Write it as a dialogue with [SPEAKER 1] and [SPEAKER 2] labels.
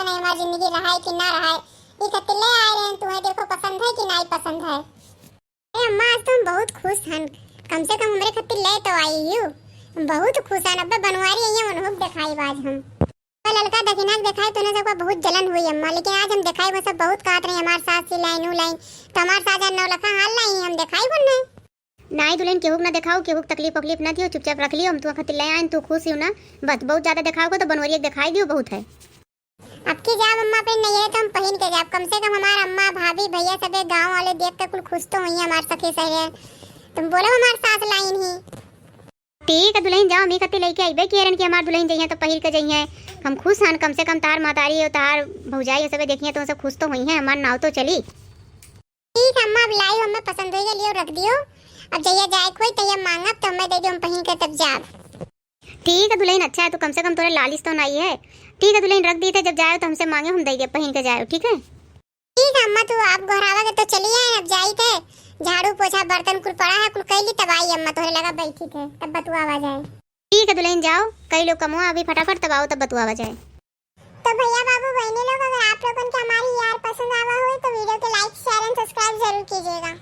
[SPEAKER 1] नहीं हमारी जिंदगी रहा है कि ना रहा है। ये कतिले आए रहे हैं, तुम्हें देखो पसंद है कि नहीं पसंद है। अरे अम्मा आज तुम बहुत खुश हन, कम से कम हमरे खातिर ले तो आई यू। बहुत खुश हन, अब्बे बनवारी ये मनहुब दिखाई आज हम। लड़का दखिना दिखाई तो ना सबका बहुत जलन हुई अम्मा, लेकिन आज हम दिखाई वो सब बहुत काट रही हमारे साथ सी लाइन लाइन। तो हमारे साथ 9 लाख हाल लाई हम दिखाई बनने।
[SPEAKER 2] नहीं दुल्हन केहू ना दिखाओ, केहू तकलीफ ना दियो, चुपचाप रख लियो। हम तू खातिर ले आए, तू खुश हो ना, बस बहुत ज्यादा दिखाओगे तो बनवरिया दिखाई दियो बहुत है।
[SPEAKER 1] अब की जाब अम्मा पे नहीं है तो हम पहन के जाब, कम से कम हमारे अम्मा भाभी भैया सबे गांव वाले देख के कुल खुश तो हुई हमारे सखी सहेली। तुम बोलो हमारे साथ लाइन ही।
[SPEAKER 2] ठीक है दुल्हन जाओ, मी खातिर लेके आइबे किरण की हमार दुल्हन जइए तो पहिर के जइए। हम खुश हन, कम से कम तार मातारी और तार भौजाई सबे देखिए तो सब खुश तो हुई है, हमार नाव तो चली।
[SPEAKER 1] ठीक अम्मा, अब लाई हमें पसंद हो लियो रख दियो। अब जइया जाए कोई तैयार मांगब तो हमें दे दियो, हम पहन के तब जाब।
[SPEAKER 2] ठीक है दुल्हन, अच्छा है तो कम से कम तोरे लालिश तो नहीं है। ठीक है दुल्हन रख दी थे, जब जाए तो हमसे मांगे हम दे दे, पहन के जाए। ठीक है
[SPEAKER 1] ठीक है अम्मा, तू आप घरावा के तो चली आए, अब जाई थे झाड़ू पोछा बर्तन कुल पड़ा है कुल कैली तब आई अम्मा, तोरे लगा बैठी थे तब बतुआ आ जाए।
[SPEAKER 2] ठीक है दुल्हन जाओ, कई लोग कमुआ अभी फटाफट तब आओ तब बतुआ आ जाए।
[SPEAKER 1] तो भैया बाबू बहनी लोग, अगर आप लोगों को हमारी यार पसंद आवा हो तो वीडियो को लाइक शेयर एंड सब्सक्राइब जरूर कीजिएगा।